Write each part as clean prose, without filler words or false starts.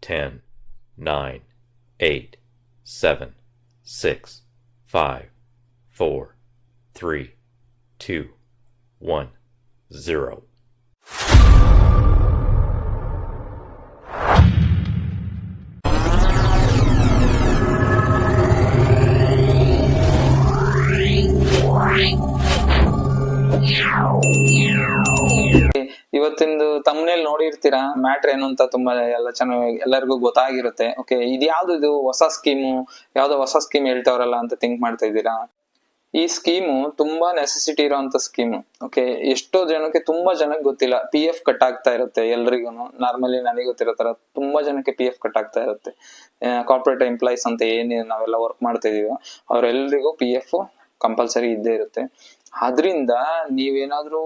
10, 9, 8, 7, 6, 5, 4, 3, 2, 1, 0. ಇವತ್ತಿಂದು ತಮ್ಮನೇಲಿ ನೋಡಿರ್ತೀರಾ ಮ್ಯಾಟ್ರ್ ಏನು ಅಂತ ತುಂಬಾ ಎಲ್ಲ ಚೆನ್ನಾಗಿ ಎಲ್ಲರಿಗೂ ಗೊತ್ತಾಗಿರುತ್ತೆ. ಓಕೆ, ಇದು ಹೊಸ ಸ್ಕೀಮು, ಯಾವ್ದೋ ಹೊಸ ಸ್ಕೀಮ್ ಹೇಳ್ತಾವ್ರಲ್ಲ ಅಂತ ಥಿಂಕ್ ಮಾಡ್ತಾ ಇದ್ದೀರಾ. ಈ ಸ್ಕೀಮು ತುಂಬಾ ನೆಸೆಸಿಟಿ ಇರೋಂತ ಸ್ಕೀಮು. ಓಕೆ, ಎಷ್ಟೋ ಜನಕ್ಕೆ, ತುಂಬಾ ಜನಕ್ಕೆ ಗೊತ್ತಿಲ್ಲ. ಪಿ ಎಫ್ ಕಟ್ ಆಗ್ತಾ ಇರುತ್ತೆ ಎಲ್ರಿಗೂ. ನಾರ್ಮಲಿ ನನಗೆ ಗೊತ್ತಿರೋ ತರ ತುಂಬಾ ಜನಕ್ಕೆ ಪಿ ಎಫ್ ಕಟ್ ಆಗ್ತಾ ಇರುತ್ತೆ. ಕಾರ್ಪೊರೇಟ್ ಎಂಪ್ಲಾಯೀಸ್ ಅಂತ ಏನೇ ನಾವೆಲ್ಲ ವರ್ಕ್ ಮಾಡ್ತಾ ಇದೀವೋ ಅವ್ರೆಲ್ರಿಗೂ ಪಿ ಎಫ್ ಕಂಪಲ್ಸರಿ ಇದ್ದೇ ಇರುತ್ತೆ. ಆದ್ರಿಂದ ನೀವೇನಾದ್ರೂ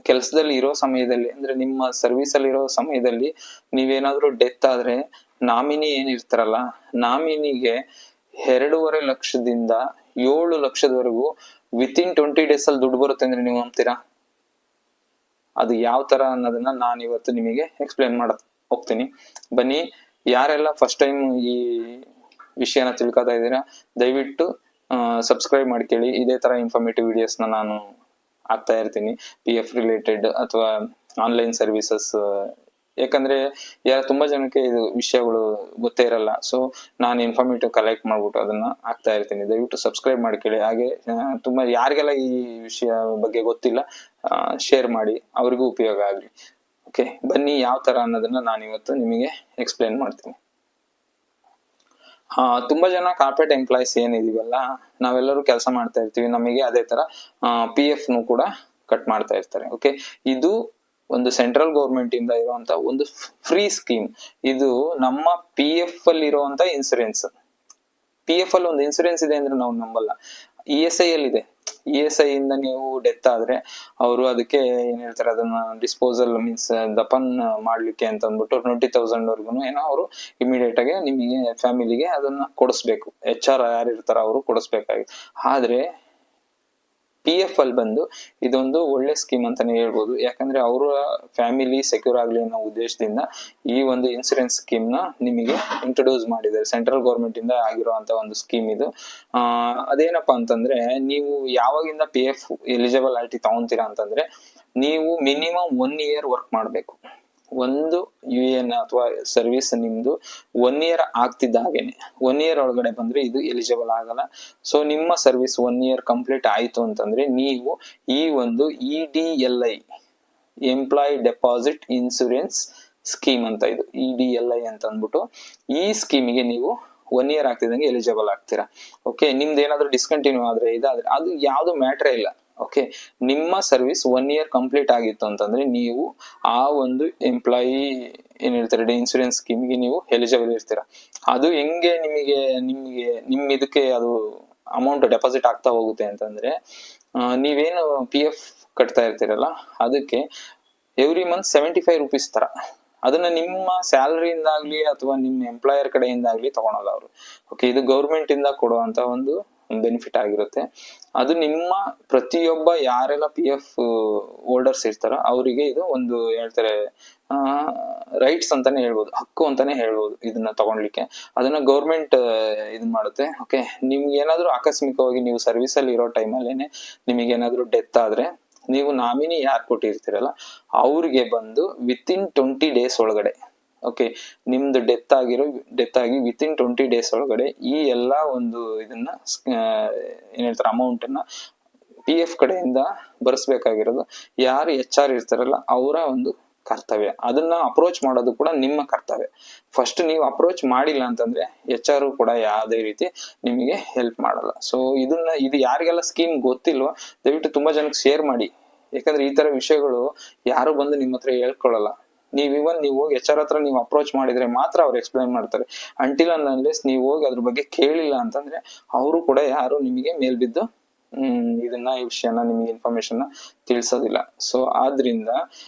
ಕೆಲಸದಲ್ಲಿ ಇರೋ ಸಮಯದಲ್ಲಿ, ಅಂದ್ರೆ ನಿಮ್ಮ ಸರ್ವಿಸ್ ಅಲ್ಲಿ ಇರೋ ಸಮಯದಲ್ಲಿ ನೀವೇನಾದ್ರೂ ಡೆತ್ ಆದ್ರೆ ನಾಮಿನಿ ಏನಿರ್ತಾರಲ್ಲ, ನಾಮಿನಿಗೆ 2.5 ಲಕ್ಷದಿಂದ 7 ಲಕ್ಷದವರೆಗೂ ವಿತಿನ್ 20 days ಅಲ್ಲಿ ದುಡ್ಡು ಬರುತ್ತೆ ಅಂದ್ರೆ ನೀವು ನಂಬ್ತೀರಾ? ಅದು ಯಾವ ತರ ಅನ್ನೋದನ್ನ ನಾನು ಇವತ್ತು ನಿಮಗೆ ಎಕ್ಸ್ಪ್ಲೇನ್ ಮಾಡಕ್ ಹೋಗ್ತೀನಿ. ಬನ್ನಿ, ಯಾರೆಲ್ಲ ಫಸ್ಟ್ ಟೈಮ್ ಈ ವಿಷಯನ ತಿಳ್ಕೊತಾ ಇದ್ದೀರಾ ದಯವಿಟ್ಟು ಸಬ್ಸ್ಕ್ರೈಬ್ ಮಾಡ್ಕೊಳ್ಳಿ. ಇದೇ ತರ ಇನ್ಫಾರ್ಮೇಟಿವ್ ವಿಡಿಯೋಸ್ನ ನಾನು ಆಗ್ತಾ ಇರ್ತೀನಿ, ಪಿ ಎಫ್ ರಿಲೇಟೆಡ್ ಅಥವಾ ಆನ್ಲೈನ್ ಸರ್ವಿಸಸ್. ಯಾಕಂದ್ರೆ ತುಂಬಾ ಜನಕ್ಕೆ ಇದು ವಿಷಯಗಳು ಗೊತ್ತೇ ಇರಲ್ಲ. ಸೊ ನಾನು ಇನ್ಫಾರ್ಮೇಟಿವ್ ಕಲೆಕ್ಟ್ ಮಾಡ್ಬಿಟ್ಟು ಅದನ್ನ ಆಗ್ತಾ ಇರ್ತೀನಿ. ದಯವಿಟ್ಟು ಸಬ್ಸ್ಕ್ರೈಬ್ ಮಾಡ್ಕೊಳ್ಳಿ. ಹಾಗೆ ತುಂಬಾ ಯಾರಿಗೆಲ್ಲ ಈ ವಿಷಯ ಬಗ್ಗೆ ಗೊತ್ತಿಲ್ಲ ಶೇರ್ ಮಾಡಿ, ಅವ್ರಿಗೂ ಉಪಯೋಗ ಆಗ್ಲಿ. ಓಕೆ, ಬನ್ನಿ ಯಾವ ತರ ಅನ್ನೋದನ್ನ ನಾನು ಇವತ್ತು ನಿಮಗೆ ಎಕ್ಸ್ಪ್ಲೇನ್ ಮಾಡ್ತೀನಿ. ತುಂಬಾ ಜನ ಕಾರ್ಪೊರೇಟ್ ಎಂಪ್ಲಾಯೀಸ್ ಏನಿದೀವಲ್ಲ, ನಾವೆಲ್ಲರೂ ಕೆಲಸ ಮಾಡ್ತಾ ಇರ್ತೀವಿ. ನಮಗೆ ಅದೇ ತರ ಪಿ ಎಫ್ ನು ಕೂಡ ಕಟ್ ಮಾಡ್ತಾ ಇರ್ತಾರೆ. ಓಕೆ, ಇದು ಒಂದು ಸೆಂಟ್ರಲ್ ಗೌರ್ಮೆಂಟ್ ಇಂದ ಇರುವಂತ ಒಂದು ಫ್ರೀ ಸ್ಕೀಮ್. ಇದು ನಮ್ಮ ಪಿ ಎಫ್ ಅಲ್ಲಿ ಇರುವಂತ ಇನ್ಸೂರೆನ್ಸ್. ಪಿ ಎಫ್ ಅಲ್ಲಿ ಒಂದು ಇನ್ಸೂರೆನ್ಸ್ ಇದೆ ಅಂದ್ರೆ ನಾವು ನಂಬಲ್ಲ. ಇ ಎಸ್ ಐ ಅಲ್ಲಿ ಇದೆ. ಇ ಎಸ್ ಐ ಇಂದ ನೀವು ಡೆತ್ ಆದ್ರೆ ಅವರು ಅದಕ್ಕೆ ಏನ್ ಹೇಳ್ತಾರೆ, ಅದನ್ನ ಡಿಸ್ಪೋಸಲ್ ಮೀನ್ಸ್ ದಫನ್ ಮಾಡ್ಲಿಕ್ಕೆ ಅಂತ ಅಂದ್ಬಿಟ್ಟು 20,000 ವರ್ಗು ಏನೋ ಅವರು ಇಮಿಡಿಯೇಟ್ ಆಗಿ ನಿಮಗೆ ಫ್ಯಾಮಿಲಿಗೆ ಅದನ್ನ ಕೊಡಿಸ್ಬೇಕು. HR ಯಾರು ಇರ್ತಾರ ಅವರು ಕೊಡಿಸ್ಬೇಕಾಗಿತ್ತು. ಆದ್ರೆ ಪಿ ಎಫ್ ಅಲ್ಲಿ ಬಂದು ಇದೊಂದು ಒಳ್ಳೆ ಸ್ಕೀಮ್ ಅಂತಾನೆ ಹೇಳ್ಬೋದು. ಯಾಕಂದ್ರೆ ಅವರ ಫ್ಯಾಮಿಲಿ ಸೆಕ್ಯೂರ್ ಆಗ್ಲಿ ಅನ್ನೋ ಉದ್ದೇಶದಿಂದ ಈ ಒಂದು ಇನ್ಸೂರೆನ್ಸ್ ಸ್ಕೀಮ್ ನ ನಿಮಗೆ ಇಂಟ್ರೊಡ್ಯೂಸ್ ಮಾಡಿದ್ದಾರೆ. ಸೆಂಟ್ರಲ್ ಗೌರ್ಮೆಂಟ್ ಇಂದ ಆಗಿರುವಂತ ಒಂದು ಸ್ಕೀಮ್ ಇದು. ಅದೇನಪ್ಪಾ ಅಂತಂದ್ರೆ, ನೀವು ಯಾವಾಗಿಂದ ಪಿ ಎಫ್ ಎಲಿಜಿಬಲ್ ಆಗಿ ತಗೊಂತೀರಾ ಅಂತಂದ್ರೆ, ನೀವು ಮಿನಿಮಮ್ 1 year ವರ್ಕ್ ಮಾಡ್ಬೇಕು. ಒಂದು ಯು ಎನ್ ಅಥವಾ ಸರ್ವಿಸ್ ನಿಮ್ದು 1 year ಆಗ್ತಿದ್ದ ಹಾಗೇನೆ 1 year ಒಳಗಡೆ ಬಂದ್ರೆ ಇದು ಎಲಿಜಿಬಲ್ ಆಗಲ್ಲ. ಸೊ ನಿಮ್ಮ ಸರ್ವಿಸ್ 1 year ಕಂಪ್ಲೀಟ್ ಆಯ್ತು ಅಂತಂದ್ರೆ ನೀವು ಈ ಒಂದು EDLI, employee deposit insurance scheme ಅಂತ, ಇದು EDLI ಅಂತ ಅಂದ್ಬಿಟ್ಟು ಈ ಸ್ಕೀಮಿಗೆ ನೀವು 1 year ಆಗ್ತಿದ್ದಂಗೆ ಎಲಿಜಿಬಲ್ ಆಗ್ತೀರಾ. ಓಕೆ, ನಿಮ್ದು ಏನಾದ್ರು ಡಿಸ್ಕಂಟಿನ್ಯೂ ಆದ್ರೆ ಇದಾದ್ರೆ ಅದು ಯಾವ್ದು ಮ್ಯಾಟ್ರೇ ಇಲ್ಲ. ಓಕೆ, ನಿಮ್ಮ ಸರ್ವಿಸ್ 1 year ಕಂಪ್ಲೀಟ್ ಆಗಿತ್ತು ಅಂತಂದ್ರೆ ನೀವು ಆ ಒಂದು ಎಂಪ್ಲಾಯಿ ಏನ್ ಹೇಳ್ತಾರೆ ಇನ್ಸೂರೆನ್ಸ್ ಸ್ಕೀಮ್ಗೆ ನೀವು ಎಲಿಜಿಬಲ್ ಇರ್ತೀರಾ. ಅದು ಹೆಂಗೆ ನಿಮ್ ಇದಕ್ಕೆ ಅದು ಅಮೌಂಟ್ ಡೆಪಾಸಿಟ್ ಆಗ್ತಾ ಹೋಗುತ್ತೆ ಅಂತಂದ್ರೆ, ನೀವೇನು ಪಿ ಎಫ್ ಕಟ್ತಾ ಇರ್ತೀರಲ್ಲ ಅದಕ್ಕೆ ಎವ್ರಿ ಮಂತ್ 75 rupees ತರ, ಅದನ್ನ ನಿಮ್ಮ ಸ್ಯಾಲರಿಯಿಂದಾಗ್ಲಿ ಅಥವಾ ನಿಮ್ಮ ಎಂಪ್ಲಾಯರ್ ಕಡೆಯಿಂದಾಗ್ಲಿ ತಗೊಳಲ್ಲ ಅವರು. ಓಕೆ, ಇದು ಗೌರ್ಮೆಂಟ್ ಇಂದ ಕೊಡುವಂತ ಒಂದು ಬೆನಿಫಿಟ್ ಆಗಿರುತ್ತೆ. ಅದು ನಿಮ್ಮ ಪ್ರತಿಯೊಬ್ಬ ಯಾರೆಲ್ಲ ಪಿ ಎಫ್ ಹೋಲ್ಡರ್ಸ್ ಇರ್ತಾರೋ ಅವರಿಗೆ ಇದು ಒಂದು ಹೇಳ್ತಾರೆ ರೈಟ್ಸ್ ಅಂತಾನೆ ಹೇಳ್ಬೋದು, ಹಕ್ಕು ಅಂತಾನೆ ಹೇಳ್ಬೋದು ಇದನ್ನ ತಗೊಳ್ಲಿಕ್ಕೆ. ಅದನ್ನ ಗೌರ್ಮೆಂಟ್ ಇದನ್ ಮಾಡುತ್ತೆ. ಓಕೆ, ನಿಮ್ಗೆ ಏನಾದ್ರು ಆಕಸ್ಮಿಕವಾಗಿ ನೀವು ಸರ್ವಿಸ್ ಅಲ್ಲಿ ಇರೋ ಟೈಮಲ್ಲೇನೆ ನಿಮಗೆ ಏನಾದ್ರು ಡೆತ್ ಆದ್ರೆ, ನೀವು ನಾಮಿನಿ ಯಾರು ಕೊಟ್ಟಿರ್ತೀರಲ್ಲ ಅವ್ರಿಗೆ ಬಂದು ವಿತಿನ್ 20 days ಒಳಗಡೆ, ಓಕೆ, ನಿಮ್ದು ಡೆತ್ ಆಗಿ ವಿತಿನ್ 20 days ಒಳಗಡೆ ಈ ಎಲ್ಲಾ ಒಂದು ಇದನ್ನ ಏನ್ ಹೇಳ್ತಾರೆ ಅಮೌಂಟ್ ಅನ್ನ ಪಿ ಎಫ್ ಕಡೆಯಿಂದ ಬರ್ಸ್ಬೇಕಾಗಿರೋದು ಯಾರು HR ಇರ್ತಾರಲ್ಲ ಅವರ ಒಂದು ಕರ್ತವ್ಯ. ಅದನ್ನ ಅಪ್ರೋಚ್ ಮಾಡೋದು ಕೂಡ ನಿಮ್ಮ ಕರ್ತವ್ಯ. ಫಸ್ಟ್ ನೀವು ಅಪ್ರೋಚ್ ಮಾಡಿಲ್ಲ ಅಂತಂದ್ರೆ HR ಕೂಡ ಯಾವುದೇ ರೀತಿ ನಿಮಗೆ ಹೆಲ್ಪ್ ಮಾಡಲ್ಲ. ಸೊ ಇದು ಯಾರಿಗೆಲ್ಲ ಸ್ಕೀಮ್ ಗೊತ್ತಿಲ್ವೋ ದಯವಿಟ್ಟು ತುಂಬಾ ಜನಕ್ಕೆ ಶೇರ್ ಮಾಡಿ. ಯಾಕಂದ್ರೆ ಈ ತರ ವಿಷಯಗಳು ಯಾರು ಬಂದು ನಿಮ್ಮ ಹತ್ರ ಹೇಳ್ಕೊಳ್ಳಲ್ಲ. ನೀವು ಹೋಗಿ HR ಹತ್ರ ನೀವು ಅಪ್ರೋಚ್ ಮಾಡಿದ್ರೆ ಮಾತ್ರ ಅವ್ರು ಎಕ್ಸ್ಪ್ಲೈನ್ ಮಾಡ್ತಾರೆ. ಅಂಟಿಲ್ ಅಂಡ್ ಅನ್ಲೆಸ್ ನೀವು ಹೋಗಿ ಅದ್ರ ಬಗ್ಗೆ ಕೇಳಿಲ್ಲ ಅಂತಂದ್ರೆ ಅವರು ಕೂಡ ಯಾರು ನಿಮಗೆ ಮೇಲ್ಬಿದ್ದು ಈ ವಿಷಯನ ನಿಮಗೆ ಇನ್ಫಾರ್ಮೇಶನ್ ತಿಳಿಸೋದಿಲ್ಲ. ಸೊ ಆದ್ರಿಂದ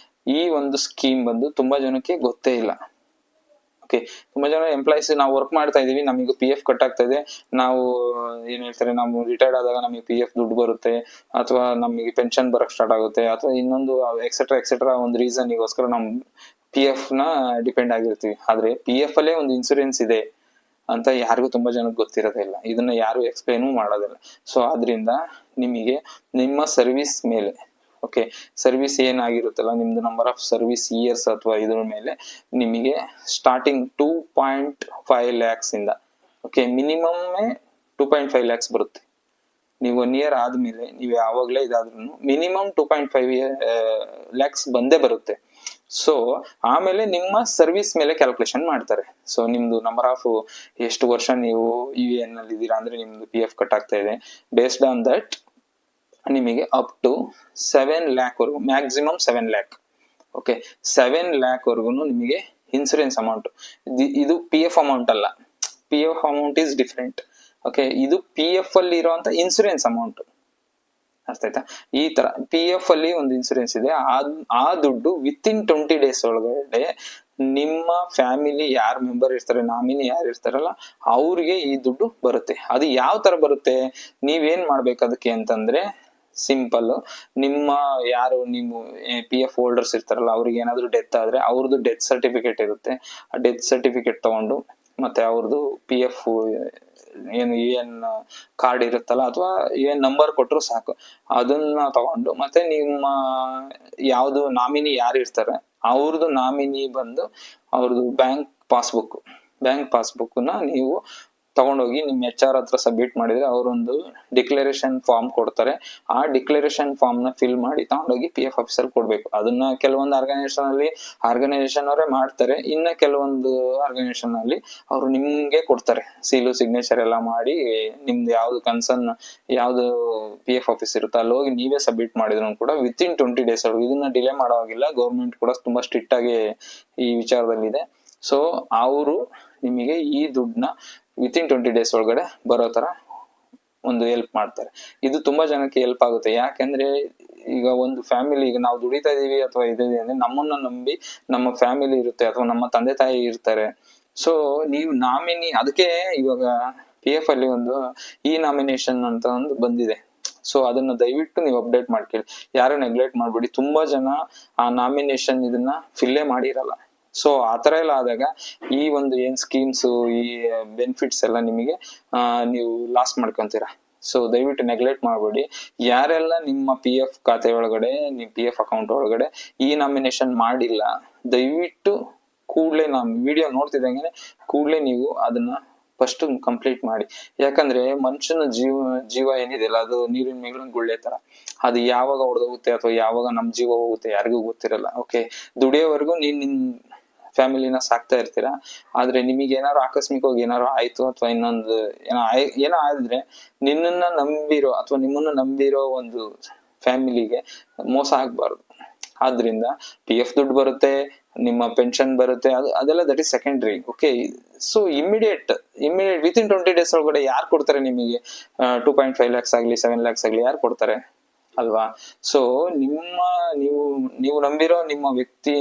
ಈ ಒಂದು ಸ್ಕೀಮ್ ಬಂದು ತುಂಬಾ ಜನಕ್ಕೆ ಗೊತ್ತೇ ಇಲ್ಲ. ಓಕೆ, ತುಂಬಾ ಜನ ಎಂಪ್ಲಾಯೀಸ್ ನಾವು ವರ್ಕ್ ಮಾಡ್ತಾ ಇದೀವಿ, ನಮಗೆ ಪಿ ಎಫ್ ಕಟ್ ಆಗ್ತಾ ಇದೆ, ನಾವು ಏನ್ ಹೇಳ್ತಾರೆ ನಾವು ರಿಟೈರ್ಡ್ ಆದಾಗ ನಮಗೆ ಪಿ ಎಫ್ ದುಡ್ಡು ಬರುತ್ತೆ, ಅಥವಾ ನಮಗೆ ಪೆನ್ಷನ್ ಬರಕ್ ಸ್ಟಾರ್ಟ್ ಆಗುತ್ತೆ, ಅಥವಾ ಇನ್ನೊಂದು ಎಕ್ಸೆಟ್ರಾ ಒಂದು ರೀಸನ್ಗೋಸ್ಕರ ನಮ್ PF ನ ಡಿಪೆಂಡ್ ಆಗಿರ್ತೀವಿ. ಆದ್ರೆ PF ಅಲ್ಲೇ ಒಂದು ಇನ್ಸೂರೆನ್ಸ್ ಇದೆ ಅಂತ ಯಾರಿಗೂ ತುಂಬಾ ಜನಕ್ಕೆ ಗೊತ್ತಿರೋದಿಲ್ಲ, ಇದನ್ನ ಯಾರು ಎಕ್ಸ್ಪ್ಲೈನು ಮಾಡೋದಿಲ್ಲ. ಸೊ ಆದ್ರಿಂದ ನಿಮಗೆ ನಿಮ್ಮ ಸರ್ವಿಸ್ ಮೇಲೆ, ಓಕೆ, ಸರ್ವಿಸ್ ಏನಾಗಿರುತ್ತಲ್ಲ ನಿಮ್ದು ನಂಬರ್ ಆಫ್ ಸರ್ವಿಸ್ ಇಯರ್ಸ್ ಅಥವಾ ಇದ್ರ ಮೇಲೆ ನಿಮಗೆ ಸ್ಟಾರ್ಟಿಂಗ್ 2.5 lakhs ಇಂದ, ಓಕೆ, ಮಿನಿಮಮ್ 2.5 lakhs ಬರುತ್ತೆ. ನೀವು 1 year ಆದ್ಮೇಲೆ ನೀವು ಯಾವಾಗ್ಲೇ ಇದಾದ್ರೂ ಮಿನಿಮಮ್ 2.5 lakhs ಬಂದೇ ಬರುತ್ತೆ. ಸೊ ಆಮೇಲೆ ನಿಮ್ಮ ಸರ್ವಿಸ್ ಮೇಲೆ ಕ್ಯಾಲ್ಕುಲೇಷನ್ ಮಾಡ್ತಾರೆ. ಸೊ ನಿಮ್ದು ನಂಬರ್ ಆಫ್ ಎಷ್ಟು ವರ್ಷ ನೀವು UAN ನಲ್ಲಿ ಇದ್ದೀರಾ ಅಂದ್ರೆ ನಿಮ್ದು PF ಕಟ್ ಆಗ್ತಾ ಇದೆ. ಬೇಸ್ಡ್ ಆನ್ ದಟ್ ನಿಮಗೆ ಅಪ್ ಟು 7 lakh ವರೆಗೂ, ಮ್ಯಾಕ್ಸಿಮಮ್ 7 lakh, ಓಕೆ, 7 lakh ವರೆಗೂ ನಿಮಗೆ ಇನ್ಸೂರೆನ್ಸ್ ಅಮೌಂಟ್. ಇದು PF ಅಮೌಂಟ್ ಅಲ್ಲ, PF amount is different. Okay, ಇದು PF ಅಲ್ಲಿ ಇರುವಂತ ಇನ್ಸೂರೆನ್ಸ್ ಅಮೌಂಟ್, ಅರ್ಥ ಆಯ್ತಾ? ಈ ತರ PF ಅಲ್ಲಿ ಒಂದು ಇನ್ಸೂರೆನ್ಸ್ ಇದೆ, ಆ ದುಡ್ಡು ವಿತಿನ್ 20 days ಒಳಗಡೆ ನಿಮ್ಮ ಫ್ಯಾಮಿಲಿ ಯಾರ್ ಮೆಂಬರ್ ಇರ್ತಾರೆ, ನಾಮಿನಿ ಯಾರು ಇರ್ತಾರಲ್ಲ ಅವ್ರಿಗೆ ಈ ದುಡ್ಡು ಬರುತ್ತೆ. ಅದು ಯಾವ ತರ ಬರುತ್ತೆ, ನೀವೇನ್ ಮಾಡ್ಬೇಕು ಅದಕ್ಕೆ ಅಂತಂದ್ರೆ ಸಿಂಪಲ್, ನಿಮ್ಮ ಯಾರು ನೀವು PF ಹೋಲ್ಡರ್ಸ್ ಇರ್ತಾರಲ್ಲ ಅವ್ರಿಗೆ ಏನಾದ್ರು ಡೆತ್ ಆದ್ರೆ ಅವ್ರದ್ದು ಡೆತ್ ಸರ್ಟಿಫಿಕೇಟ್ ಇರುತ್ತೆ. ಆ ಡೆತ್ ಸರ್ಟಿಫಿಕೇಟ್ ತಗೊಂಡು ಮತ್ತೆ ಅವ್ರದ್ದು PF ಏನು UN ಕಾರ್ಡ್ ಇರುತ್ತಲ್ಲ ಅಥವಾ UN ನಂಬರ್ ಕೊಟ್ಟರು ಸಾಕು, ಅದನ್ನ ತಗೊಂಡು ಮತ್ತೆ ನಿಮ್ಮ ಯಾವ್ದು ನಾಮಿನಿ ಯಾರು ಇರ್ತಾರೆ ಅವ್ರದ್ದು ನಾಮಿನಿ ಬಂದು ಅವ್ರದ್ದು ಬ್ಯಾಂಕ್ ಪಾಸ್ಬುಕ್ ನ ನೀವು ತಗೊಂಡೋಗಿ ನಿಮ್ HR ಹತ್ರ ಸಬ್ಮಿಟ್ ಮಾಡಿದ್ರೆ ಅವರೊಂದು ಡಿಕ್ಲರೇಷನ್ ಫಾರ್ಮ್ ಕೊಡ್ತಾರೆ. ಆ ಡಿಕ್ಲರೇಷನ್ ಫಾರ್ಮ್ ನ ಫಿಲ್ ಮಾಡಿ ತಗೊಂಡೋಗಿ PF ಆಫೀಸರ್ ಕೊಡ್ಬೇಕು. ಅದನ್ನ ಕೆಲವೊಂದು ಆರ್ಗನೈಸೇಷನ್ ಅವರೇ ಮಾಡ್ತಾರೆ, ಇನ್ನ ಕೆಲವೊಂದು ಆರ್ಗನೈಸೇಷನ್ ಅಲ್ಲಿ ಅವರು ನಿಮ್ಗೆ ಕೊಡ್ತಾರೆ, ಸೀಲು ಸಿಗ್ನೇಚರ್ ಎಲ್ಲ ಮಾಡಿ ನಿಮ್ದು ಯಾವ್ದು ಕನ್ಸರ್ನ್ ಯಾವ್ದು PF ಆಫೀಸ್ ಇರುತ್ತೆ ಅಲ್ಲಿ ಹೋಗಿ ನೀವೇ ಸಬ್ಮಿಟ್ ಮಾಡಿದ್ರು ಕೂಡ ವಿತಿನ್ 20 days ಒಳಗೆ, ಇದನ್ನ ಡಿಲೇ ಮಾಡೋ ಹಾಗಿಲ್ಲ. ಗೌರ್ಮೆಂಟ್ ಕೂಡ ತುಂಬಾ ಸ್ಟ್ರಿಕ್ಟ್ ಆಗಿ ಈ ವಿಚಾರದಲ್ಲಿದೆ. ಸೊ ಅವರು ನಿಮಗೆ ಈ ದುಡ್ಡನ್ನ ವಿತಿನ್ 20 days ಒಳಗಡೆ ಬರೋ ತರ ಒಂದು ಹೆಲ್ಪ್ ಮಾಡ್ತಾರೆ. ಇದು ತುಂಬಾ ಜನಕ್ಕೆ ಹೆಲ್ಪ್ ಆಗುತ್ತೆ. ಯಾಕಂದ್ರೆ ಈಗ ಒಂದು ಫ್ಯಾಮಿಲಿ, ಈಗ ನಾವು ದುಡಿತಾ ಇದೀವಿ ಅಥವಾ ಇದಿದೆ ಅಂದ್ರೆ ನಮ್ಮನ್ನ ನಂಬಿ ನಮ್ಮ ಫ್ಯಾಮಿಲಿ ಇರುತ್ತೆ ಅಥವಾ ನಮ್ಮ ತಂದೆ ತಾಯಿ ಇರ್ತಾರೆ. ಸೊ ನೀವು ನಾಮಿನಿ, ಅದಕ್ಕೆ ಇವಾಗ PF ಅಲ್ಲಿ ಒಂದು ಈ ನಾಮಿನೇಷನ್ ಅಂತ ಒಂದು ಬಂದಿದೆ. ಸೊ ಅದನ್ನ ದಯವಿಟ್ಟು ನೀವು ಅಪ್ಡೇಟ್ ಮಾಡ್ಕೊಳ್ಳಿ, ಯಾರು ನೆಗ್ಲೆಕ್ಟ್ ಮಾಡ್ಬೇಡಿ. ತುಂಬಾ ಜನ ಆ ನಾಮಿನೇಷನ್ ಇದನ್ನ ಫಿಲ್ಲೇ ಮಾಡಿರಲ್ಲ. ಸೊ ಆತರ ಎಲ್ಲ ಆದಾಗ ಈ ಒಂದು ಏನ್ ಸ್ಕೀಮ್ಸ್, ಈ ಬೆನಿಫಿಟ್ಸ್ ಎಲ್ಲ ನಿಮಗೆ ನೀವು ಲಾಸ್ ಮಾಡ್ಕೊಂತೀರಾ. ಸೊ ದಯವಿಟ್ಟು ನೆಗ್ಲೆಕ್ಟ್ ಮಾಡಬೇಡಿ. ಯಾರೆಲ್ಲ ನಿಮ್ಮ PF ಖಾತೆ ಒಳಗಡೆ, ನಿಮ್ಮ PF ಅಕೌಂಟ್ ಒಳಗಡೆ ಈ ನಾಮಿನೇಷನ್ ಮಾಡಿಲ್ಲ, ದಯವಿಟ್ಟು ಕೂಡ್ಲೆ ನಾನು ವಿಡಿಯೋ ನೋಡ್ತಿದ್ದಂಗೆ ಕೂಡ್ಲೆ ನೀವು ಅದನ್ನ ಫಸ್ಟ್ ಕಂಪ್ಲೀಟ್ ಮಾಡಿ. ಯಾಕಂದ್ರೆ ಮನುಷ್ಯನ ಜೀವ ಏನಿದೆಯಲ್ಲ ಅದು ನೀರಿನ ಮೇಲಿನ ಗುಳ್ಳೆ ತರ, ಅದು ಯಾವಾಗ ಹೊಡೆದೋಗುತ್ತೆ ಅಥವಾ ಯಾವಾಗ ನಮ್ ಜೀವ ಹೋಗುತ್ತೆ ಯಾರಿಗೂ ಗೊತ್ತಿರಲ್ಲ. ಓಕೆ, ದುಡಿಯೋವರೆಗೂ ನಿನ್ ಫ್ಯಾಮಿಲಿನ ಸಾಕ್ತಾ ಇರ್ತೀರಾ. ಆದ್ರೆ ನಿಮಗೆ ಏನಾದ್ರು ಆಕಸ್ಮಿಕವಾಗಿ ಏನಾದ್ರು ಆಯ್ತು ಅಥವಾ ಇನ್ನೊಂದು ಏನೋ ಆದ್ರೆ ನಿನ್ನನ್ನ ನಂಬಿರೋ ಅಥವಾ ನಿಮ್ಮನ್ನ ನಂಬಿರೋ ಒಂದು ಫ್ಯಾಮಿಲಿಗೆ ಮೋಸ ಆಗ್ಬಾರ್ದು. ಆದ್ರಿಂದ PF ದುಡ್ಡು ಬರುತ್ತೆ, ನಿಮ್ಮ ಪೆನ್ಷನ್ ಬರುತ್ತೆ, ಅದೆಲ್ಲ that is secondary. Okay, so immediate within 20 days ಒಳಗಡೆ ಯಾರು ಕೊಡ್ತಾರೆ ನಿಮಗೆ? 2.5 lakhs ಆಗ್ಲಿ 7 lakhs ಆಗ್ಲಿ ಯಾರು ಕೊಡ್ತಾರೆ ಅಲ್ವಾ? ಸೊ ನೀವು ನಂಬಿರೋ ನಿಮ್ಮ ವ್ಯಕ್ತಿ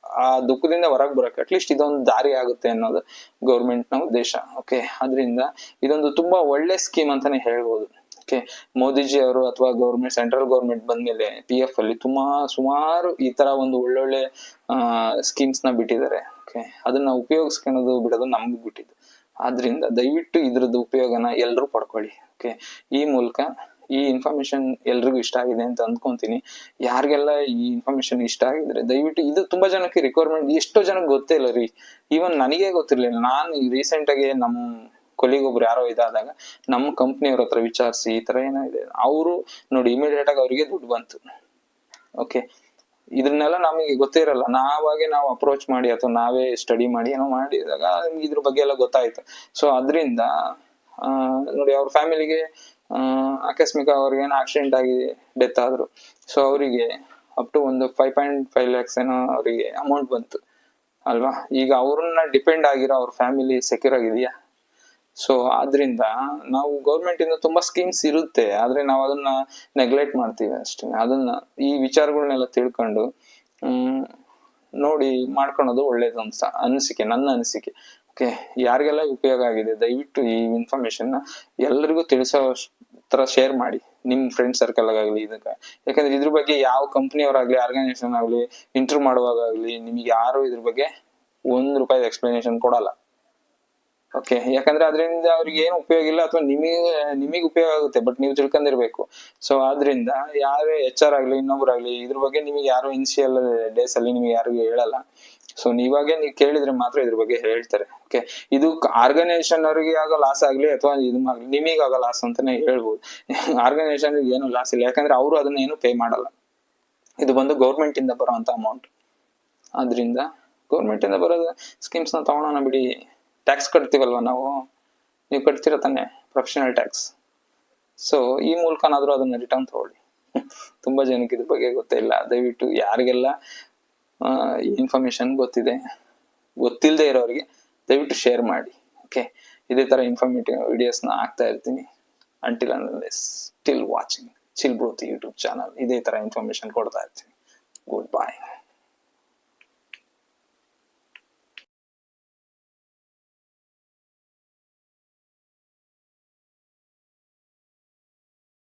ಆ ದುಃಖದಿಂದ ಹೊರಗೆ ಬರಕ್ಕೆ ಅಟ್ಲೀಸ್ಟ್ ಇದೊಂದು ದಾರಿ ಆಗುತ್ತೆ ಅನ್ನೋದು ಗೌರ್ಮೆಂಟ್ ನ ಉದ್ದೇಶ. ಓಕೆ, ಅದರಿಂದ ಇದೊಂದು ತುಂಬಾ ಒಳ್ಳೆ ಸ್ಕೀಮ್ ಅಂತಾನೆ ಹೇಳ್ಬೋದು. ಓಕೆ, ಮೋದಿಜಿ ಅವರು ಅಥವಾ ಗೌರ್ಮೆಂಟ್, ಸೆಂಟ್ರಲ್ ಗೌರ್ಮೆಂಟ್ ಬಂದ್ಮೇಲೆ PF ಅಲ್ಲಿ ಸುಮಾರು ಈ ತರ ಒಂದು ಒಳ್ಳೊಳ್ಳೆ ಸ್ಕೀಮ್ಸ್ ನ ಬಿಟ್ಟಿದ್ದಾರೆ. ಓಕೆ, ಅದನ್ನ ಉಪಯೋಗಿಸ್ಕೊಳ್ಳೋದು ಬಿಡೋದು ನಮ್ಗೆ ಬಿಟ್ಟಿದ್ದು. ಆದ್ರಿಂದ ದಯವಿಟ್ಟು ಇದ್ರದ್ದು ಉಪಯೋಗನ ಎಲ್ರೂ ಪಡ್ಕೊಳ್ಳಿ. ಓಕೆ, ಈ ಮೂಲಕ ಈ ಇನ್ಫಾರ್ಮೇಶನ್ ಎಲ್ರಿಗೂ ಇಷ್ಟ ಆಗಿದೆ ಅಂತ ಅಂದ್ಕೊಂತೀನಿ. ಯಾರಿಗೆಲ್ಲ ಈ ಇನ್ಫಾರ್ಮೇಶನ್ ಇಷ್ಟ ಆಗಿದ್ರೆ ದಯವಿಟ್ಟು, ಇದು ತುಂಬಾ ಜನಕ್ಕೆ ರಿಕ್ವೈರ್ಮೆಂಟ್, ಎಷ್ಟೋ ಜನಕ್ಕೆ ಗೊತ್ತೇ ಇಲ್ಲ ರೀ. ಈವನ್ ನನಗೆ ಗೊತ್ತಿರ್ಲಿಲ್ಲ. ನಾನು ರೀಸೆಂಟ್ ಆಗಿ ನಮ್ ಕೊಲಿಗೊಬ್ರು ಯಾರೋ ಇದಾದಾಗ ನಮ್ಮ ಕಂಪ್ನಿಯವ್ರ ಹತ್ರ ವಿಚಾರಿಸಿ ಈ ತರ ಏನಾಗಿದೆ, ಅವರು ನೋಡಿ ಇಮಿಡಿಯೇಟ್ ಆಗಿ ಅವರಿಗೆ ದುಡ್ಡು ಬಂತು. ಓಕೆ, ಇದನ್ನೆಲ್ಲ ನಮಗೆ ಗೊತ್ತೇ ಇರಲ್ಲ. ನಾವು ಅಪ್ರೋಚ್ ಮಾಡಿ ಅಥವಾ ನಾವೇ ಸ್ಟಡಿ ಮಾಡಿ ಏನೋ ಮಾಡಿದಾಗ ಇದ್ರ ಬಗ್ಗೆ ಎಲ್ಲ ಗೊತ್ತಾಯ್ತು. ಸೊ ಅದರಿಂದ ನೋಡಿ ಅವ್ರ ಫ್ಯಾಮಿಲಿಗೆ ಆಕಸ್ಮಿಕ ಅವ್ರಿಗೆ ಏನೋ ಆಕ್ಸಿಡೆಂಟ್ ಆಗಿ ಡೆತ್ ಆದ್ರು. ಸೊ ಅವರಿಗೆ ಅಪ್ ಟು ಒಂದು 5.5 lakhs ಏನೋ ಅವರಿಗೆ ಅಮೌಂಟ್ ಬಂತು ಅಲ್ವಾ? ಈಗ ಅವ್ರನ್ನ ಡಿಪೆಂಡ್ ಆಗಿರೋ ಅವ್ರ ಫ್ಯಾಮಿಲಿ ಸೆಕ್ಯೂರ್ ಆಗಿದೆಯಾ? ಸೊ ಆದ್ರಿಂದ ನಾವು ಗೌರ್ಮೆಂಟ್ ಇಂದ ತುಂಬಾ ಸ್ಕೀಮ್ಸ್ ಇರುತ್ತೆ, ಆದ್ರೆ ನಾವು ಅದನ್ನ ನೆಗ್ಲೆಕ್ಟ್ ಮಾಡ್ತೀವಿ ಅಷ್ಟೇ. ಅದನ್ನ ಈ ವಿಚಾರಗಳನ್ನೆಲ್ಲ ತಿಳ್ಕೊಂಡು ನೋಡಿ ಮಾಡ್ಕೊಳೋದು ಒಳ್ಳೇದು ಅಂತ ನನ್ನ ಅನಿಸಿಕೆ. ಓಕೆ, ಯಾರಿಗೆಲ್ಲ ಉಪಯೋಗ ಆಗಿದೆ ದಯವಿಟ್ಟು ಈ ಇನ್ಫಾರ್ಮೇಶನ್ ನ ಎಲ್ರಿಗೂ ತಿಳಿಸೋ ತರ ಶೇರ್ ಮಾಡಿ. ನಿಮ್ ಫ್ರೆಂಡ್ ಸರ್ಕಲ್ ಆಗಲಿ ಇದಕ್ಕೆ. ಯಾಕಂದ್ರೆ ಇದ್ರ ಬಗ್ಗೆ ಯಾವ ಕಂಪ್ನಿಯವರಾಗ್ಲಿ ಆರ್ಗನೈಸೇಷನ್ ಆಗ್ಲಿ ಇಂಟರ್ವ್ಯೂ ಮಾಡುವಾಗಲಿ ನಿಮ್ಗೆ ಯಾರು ಇದ್ರ ಬಗ್ಗೆ ₹1 ಎಕ್ಸ್ಪ್ಲನೇಷನ್ ಕೊಡಲ್ಲ. ಓಕೆ, ಯಾಕಂದ್ರೆ ಅದರಿಂದ ಅವ್ರಿಗೆ ಏನು ಉಪಯೋಗ ಇಲ್ಲ, ಅಥವಾ ನಿಮಗೆ ಉಪಯೋಗ ಆಗುತ್ತೆ, ಬಟ್ ನೀವು ತಿಳ್ಕೊಂಡಿರ್ಬೇಕು. ಸೊ ಆದ್ರಿಂದ ಯಾರೇ HR ಆಗ್ಲಿ ಇನ್ನೊಬ್ರಾಗ್ಲಿ ಇದ್ರ ಬಗ್ಗೆ ನಿಮಗೆ ಯಾರು ಇನಿಷಿಯಲ್ ಡೇಸ್ ಅಲ್ಲಿ ನಿಮಗೆ ಯಾರಿಗೂ ಹೇಳಲ್ಲ. ಸೊ ನೀವಾಗೆ ನೀವು ಕೇಳಿದ್ರೆ ಮಾತ್ರ ಇದ್ರ ಬಗ್ಗೆ ಹೇಳ್ತಾರೆ. ಓಕೆ, ಇದು ಆರ್ಗನೈಸೇಷನ್ ಅವರಿಗೆ ಆಗೋ ಲಾಸ್ ಆಗ್ಲಿ ಅಥವಾ ಇದು ನಿಮಗೆ ಆಗೋ ಲಾಸ್ ಅಂತಾನೆ ಹೇಳ್ಬೋದು. ಆರ್ಗನೈಸೇಷನ್ ಏನು ಲಾಸ್ ಇಲ್ಲ, ಯಾಕಂದ್ರೆ ಅವರು ಅದನ್ನ ಏನು ಪೇ ಮಾಡಲ್ಲ. ಇದು ಬಂದು ಗೌರ್ಮೆಂಟ್ ಇಂದ ಬರುವಂತ ಅಮೌಂಟ್. ಆದ್ರಿಂದ ಗೌರ್ಮೆಂಟ್ ಇಂದ ಬರೋ ಸ್ಕೀಮ್ಸ್ ನ ತಗೊಳೋಣ ಬಿಡಿ. ಟ್ಯಾಕ್ಸ್ ಕಟ್ತೀವಲ್ವಾ ನಾವು, ನೀವು ಕಟ್ತೀರ ತಾನೆ ಪ್ರೊಫೆಷನಲ್ ಟ್ಯಾಕ್ಸ್. ಸೊ ಈ ಮೂಲಕನಾದ್ರೂ ಅದನ್ನ ರಿಟರ್ನ್ ತಗೊಳ್ಳಿ. ತುಂಬಾ ಜನಕ್ಕೆ ಇದ್ರ ಬಗ್ಗೆ ಗೊತ್ತಿಲ್ಲ. ದಯವಿಟ್ಟು ಯಾರಿಗೆಲ್ಲ ಇನ್ಫಾರ್ಮೇಶನ್ ಗೊತ್ತಿಲ್ಲದೆ ಇರೋರಿಗೆ ದಯವಿಟ್ಟು ಶೇರ್ ಮಾಡಿ. ಓಕೆ, ಇದೇ ತರ ಇನ್ಫಾರ್ಮೇಟಿವ್ ವಿಡಿಯೋಸ್ನ ಹಾಕ್ತಾ ಇರ್ತೀನಿ. Until unless still watching chill broth YouTube channel. ಇದೇ ತರ ಇನ್ಫಾರ್ಮೇಶನ್ ಕೊಡ್ತಾ ಇರ್ತೀನಿ. ಗುಡ್ ಬಾಯ್.